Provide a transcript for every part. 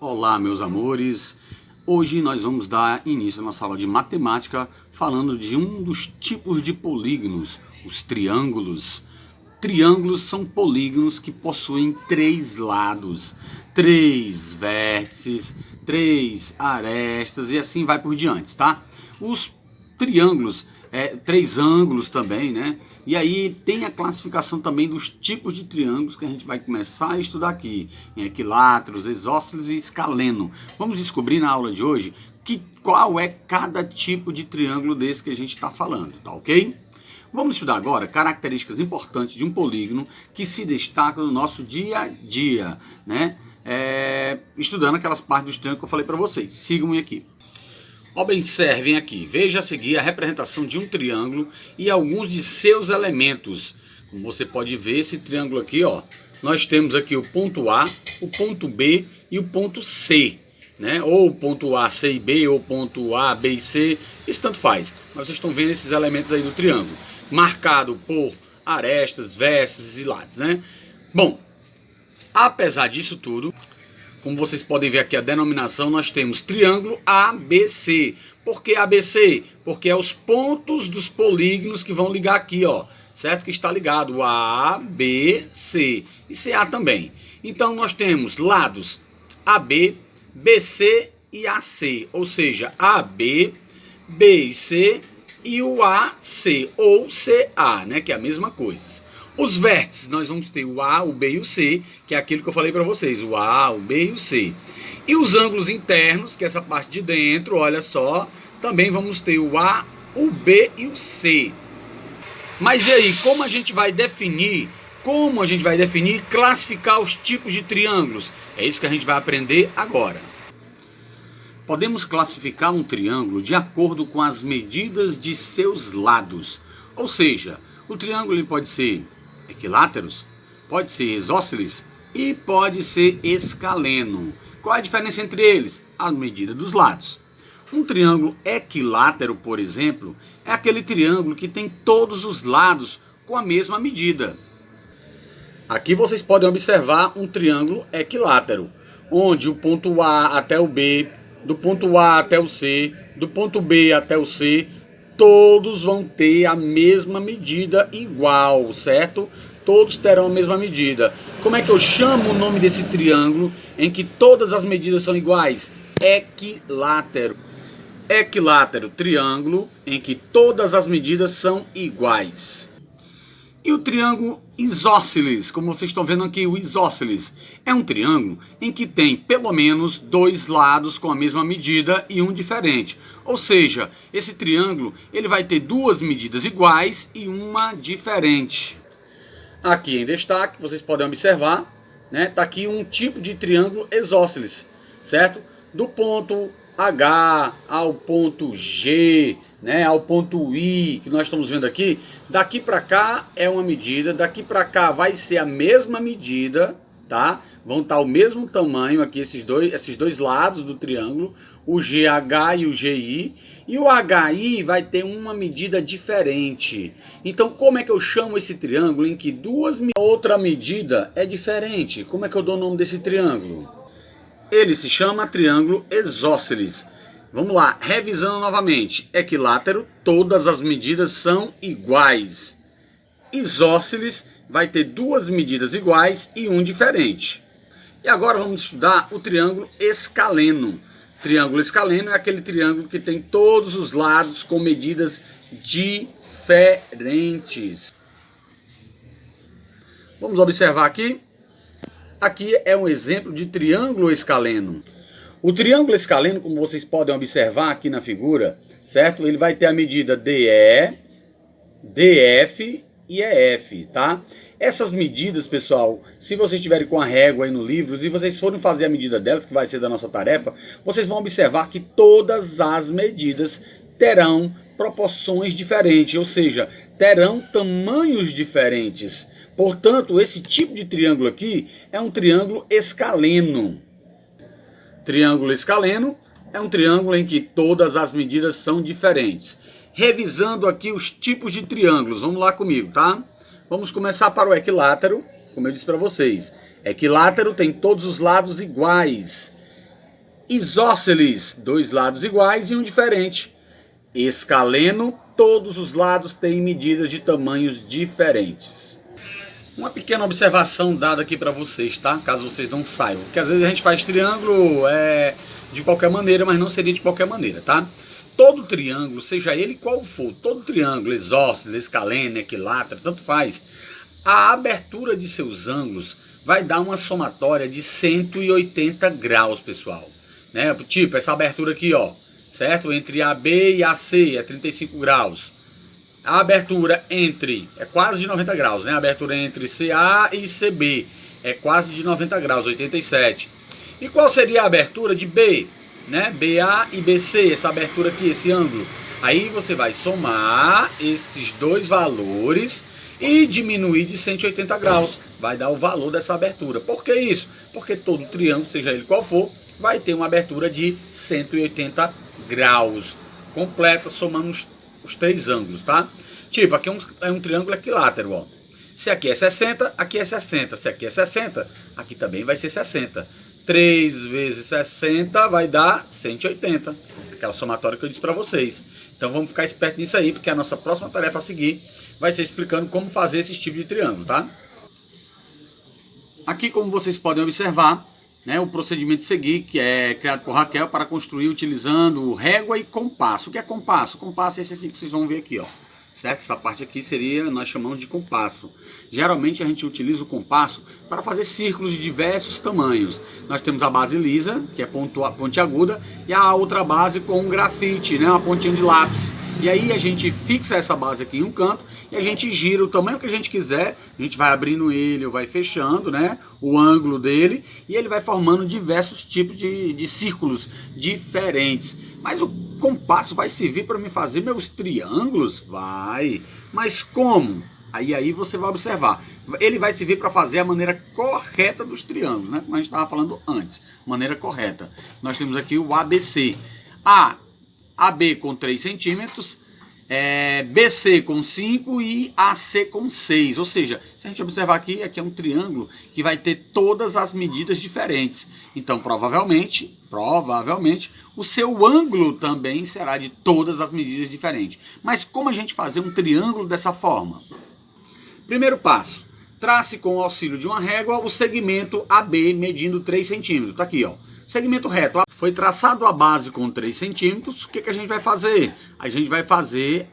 Olá, meus amores. Hoje nós vamos dar início à nossa aula de matemática falando de um dos tipos de polígonos, os triângulos. Triângulos são polígonos que possuem três lados, três vértices, três arestas e assim vai por diante, tá? Os triângulos, três ângulos também, né? E aí tem a classificação também dos tipos de triângulos que a gente vai começar a estudar aqui, em equiláteros, isósceles e escaleno. Vamos descobrir na aula de hoje qual é cada tipo de triângulo desse que a gente está falando, tá ok? Vamos estudar agora características importantes de um polígono que se destacam no nosso dia a dia, né? Estudando aquelas partes dos triângulos que eu falei para vocês. Sigam-me aqui. Observem aqui, veja a seguir a representação de um triângulo e alguns de seus elementos. Como você pode ver, esse triângulo aqui, ó, nós temos aqui o ponto A, o ponto B e o ponto C, né? Ou o ponto A, C e B, ou ponto A, B e C, isso tanto faz. Mas vocês estão vendo esses elementos aí do triângulo, marcado por arestas, vértices e lados, né? Bom, apesar disso tudo, como vocês podem ver aqui a denominação, nós temos triângulo ABC. Por que ABC? Porque é os pontos dos polígonos que vão ligar aqui, ó. Certo? Que está ligado o A, B, C e CA também. Então nós temos lados AB, BC e AC. Ou seja, AB, B e C e o AC ou CA, né? Que é a mesma coisa. Os vértices, nós vamos ter o A, o B e o C, que é aquilo que eu falei para vocês, o A, o B e o C. E os ângulos internos, que é essa parte de dentro, olha só, também vamos ter o A, o B e o C. Mas e aí, como a gente vai definir, classificar os tipos de triângulos? É isso que a gente vai aprender agora. Podemos classificar um triângulo de acordo com as medidas de seus lados. Ou seja, o triângulo ele pode ser equiláteros, pode ser isósceles e pode ser escaleno. Qual é a diferença entre eles? A medida dos lados. Um triângulo equilátero, por exemplo, é aquele triângulo que tem todos os lados com a mesma medida. Aqui vocês podem observar um triângulo equilátero, onde o ponto A até o B, do ponto A até o C, do ponto B até o C, todos vão ter a mesma medida igual, certo? Todos terão a mesma medida. Como é que eu chamo o nome desse triângulo em que todas as medidas são iguais? Equilátero. Equilátero, triângulo em que todas as medidas são iguais. E o triângulo isósceles, como vocês estão vendo aqui, o isósceles é um triângulo em que tem pelo menos dois lados com a mesma medida e um diferente. Ou seja, esse triângulo ele vai ter duas medidas iguais e uma diferente. Aqui em destaque, vocês podem observar, né? Tá aqui um tipo de triângulo isósceles, certo? Do ponto H ao ponto G, né, ao ponto I, que nós estamos vendo aqui, daqui para cá é uma medida, daqui para cá vai ser a mesma medida, tá? Vão estar o mesmo tamanho aqui esses dois lados do triângulo, o GH e o GI, e o HI vai ter uma medida diferente. Então como é que eu chamo esse triângulo em que outra medida é diferente? Como é que eu dou o nome desse triângulo? Ele se chama triângulo isósceles. Vamos lá, revisando novamente. Equilátero, todas as medidas são iguais. Isósceles vai ter duas medidas iguais e um diferente. E agora vamos estudar o triângulo escaleno. Triângulo escaleno é aquele triângulo que tem todos os lados com medidas diferentes. Vamos observar aqui. Aqui é um exemplo de triângulo escaleno. O triângulo escaleno, como vocês podem observar aqui na figura, certo? Ele vai ter a medida DE, DF e EF, tá? Essas medidas, pessoal, se vocês estiverem com a régua aí no livro, se vocês forem fazer a medida delas, que vai ser da nossa tarefa, vocês vão observar que todas as medidas terão proporções diferentes, ou seja, terão tamanhos diferentes. Portanto, esse tipo de triângulo aqui é um triângulo escaleno. Triângulo escaleno é um triângulo em que todas as medidas são diferentes. Revisando aqui os tipos de triângulos, vamos lá comigo, tá? Vamos começar para o equilátero, como eu disse para vocês. Equilátero tem todos os lados iguais. Isósceles, dois lados iguais e um diferente. Escaleno, todos os lados têm medidas de tamanhos diferentes. Uma pequena observação dada aqui para vocês, tá? Caso vocês não saibam. Porque às vezes a gente faz triângulo de qualquer maneira, mas não seria de qualquer maneira, tá? Todo triângulo, seja ele qual for, todo triângulo, isósceles, escaleno, equilátero, tanto faz, a abertura de seus ângulos vai dar uma somatória de 180 graus, pessoal. Né? Tipo, essa abertura aqui, ó, certo? Entre AB e AC é 35 graus. A abertura entre, é quase de 90 graus, né? A abertura entre CA e CB é quase de 90 graus, 87. E qual seria a abertura de B? Né? BA e BC, essa abertura aqui, esse ângulo. Aí você vai somar esses dois valores e diminuir de 180 graus. Vai dar o valor dessa abertura. Por que isso? Porque todo triângulo, seja ele qual for, vai ter uma abertura de 180 graus. Completa, somando os três ângulos, tá? Tipo, aqui é um triângulo equilátero, ó. Se aqui é 60, aqui é 60. Se aqui é 60, aqui também vai ser 60. 3 vezes 60 vai dar 180. Aquela somatória que eu disse para vocês. Então vamos ficar esperto nisso aí, porque a nossa próxima tarefa a seguir vai ser explicando como fazer esse tipo de triângulo, tá? Aqui, como vocês podem observar, né, o procedimento a seguir, que é criado por Raquel para construir utilizando régua e compasso. O que é compasso? Compasso é esse aqui que vocês vão ver aqui, ó. Certo? Essa parte aqui seria, nós chamamos de compasso. Geralmente a gente utiliza o compasso para fazer círculos de diversos tamanhos. Nós temos a base lisa, que é pontiaguda, e a outra base com um grafite, né, uma pontinha de lápis. E aí a gente fixa essa base aqui em um canto e a gente gira o tamanho que a gente quiser. A gente vai abrindo ele ou vai fechando, né, o ângulo dele, e ele vai formando diversos tipos de círculos diferentes. Mas o compasso vai servir para me fazer meus triângulos? Vai. Mas como? Aí você vai observar. Ele vai servir para fazer a maneira correta dos triângulos, né? Como a gente estava falando antes. Maneira correta. Nós temos aqui o ABC. AB com 3 centímetros, BC com 5 e AC com 6. Ou seja, se a gente observar aqui é um triângulo que vai ter todas as medidas diferentes. Então, provavelmente, o seu ângulo também será de todas as medidas diferentes. Mas como a gente fazer um triângulo dessa forma? Primeiro passo, trace com o auxílio de uma régua o segmento AB medindo 3 centímetros. Tá aqui, ó. Segmento reto. Foi traçado a base com 3 centímetros. O que a gente vai fazer? A gente vai fazer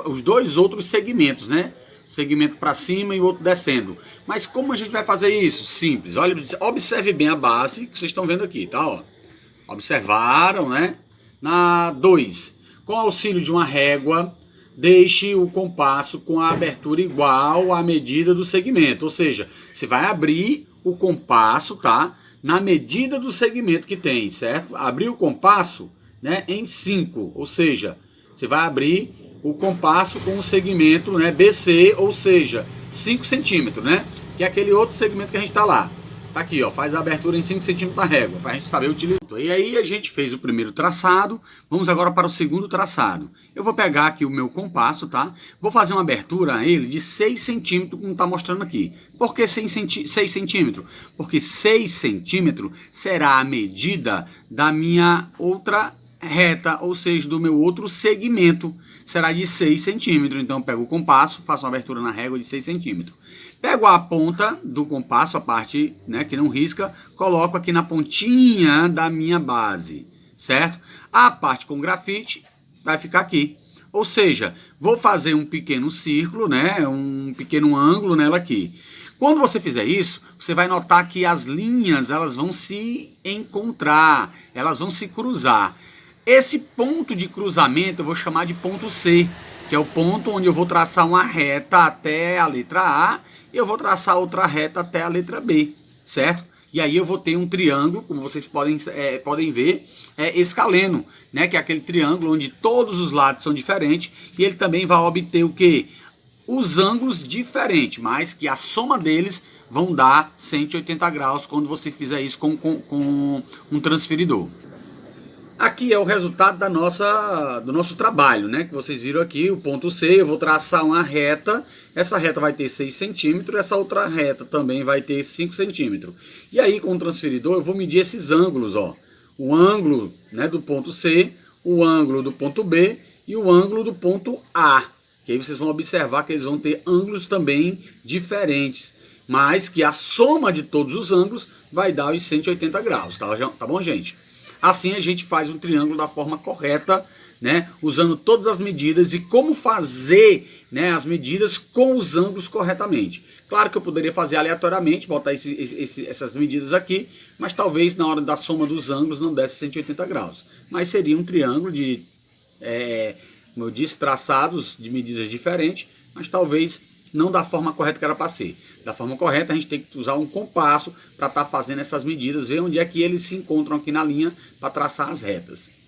os dois outros segmentos, né? Segmento para cima e o outro descendo. Mas como a gente vai fazer isso? Simples. Olha, observe bem a base que vocês estão vendo aqui, tá? Ó. Observaram, né? Na 2. Com auxílio de uma régua, deixe o compasso com a abertura igual à medida do segmento. Ou seja, você vai abrir o compasso, tá? Na medida do segmento que tem, certo? Abrir o compasso, né, em 5, ou seja, você vai abrir o compasso com o segmento, né, BC, ou seja, 5 centímetros, né? Que é aquele outro segmento que a gente está lá. Tá aqui, ó, faz a abertura em 5 centímetros na régua, para a gente saber utilizar. E aí a gente fez o primeiro traçado, vamos agora para o segundo traçado. Eu vou pegar aqui o meu compasso, tá? Vou fazer uma abertura a ele de 6 centímetros, como está mostrando aqui. Por que 6 centímetros? Porque 6 centímetros será a medida da minha outra reta, ou seja, do meu outro segmento. Será de 6 centímetros. Então eu pego o compasso, faço uma abertura na régua de 6 centímetros. Pego a ponta do compasso, a parte, né, que não risca, coloco aqui na pontinha da minha base, certo? A parte com grafite vai ficar aqui. Ou seja, vou fazer um pequeno círculo, né, um pequeno ângulo nela aqui. Quando você fizer isso, você vai notar que as linhas elas vão se encontrar, elas vão se cruzar. Esse ponto de cruzamento eu vou chamar de ponto C, que é o ponto onde eu vou traçar uma reta até a letra A e eu vou traçar outra reta até a letra B, certo? E aí eu vou ter um triângulo, como vocês podem ver, escaleno, né? Que é aquele triângulo onde todos os lados são diferentes e ele também vai obter o quê? Os ângulos diferentes, mas que a soma deles vão dar 180 graus quando você fizer isso com um transferidor. Aqui é o resultado do nosso trabalho, né? Que vocês viram aqui, o ponto C, eu vou traçar uma reta, essa reta vai ter 6 centímetros, essa outra reta também vai ter 5 centímetros. E aí com o transferidor eu vou medir esses ângulos, ó. o ângulo, né, do ponto C, o ângulo do ponto B e o ângulo do ponto A. Que aí vocês vão observar que eles vão ter ângulos também diferentes, mas que a soma de todos os ângulos vai dar os 180 graus, tá bom, gente? Assim a gente faz um triângulo da forma correta, né, usando todas as medidas e como fazer, né, as medidas com os ângulos corretamente. Claro que eu poderia fazer aleatoriamente, botar essas medidas aqui, mas talvez na hora da soma dos ângulos não desse 180 graus. Mas seria um triângulo de, como eu disse, traçados de medidas diferentes, mas talvez não da forma correta que era para ser. Da forma correta a gente tem que usar um compasso para estar fazendo essas medidas, ver onde é que eles se encontram aqui na linha para traçar as retas.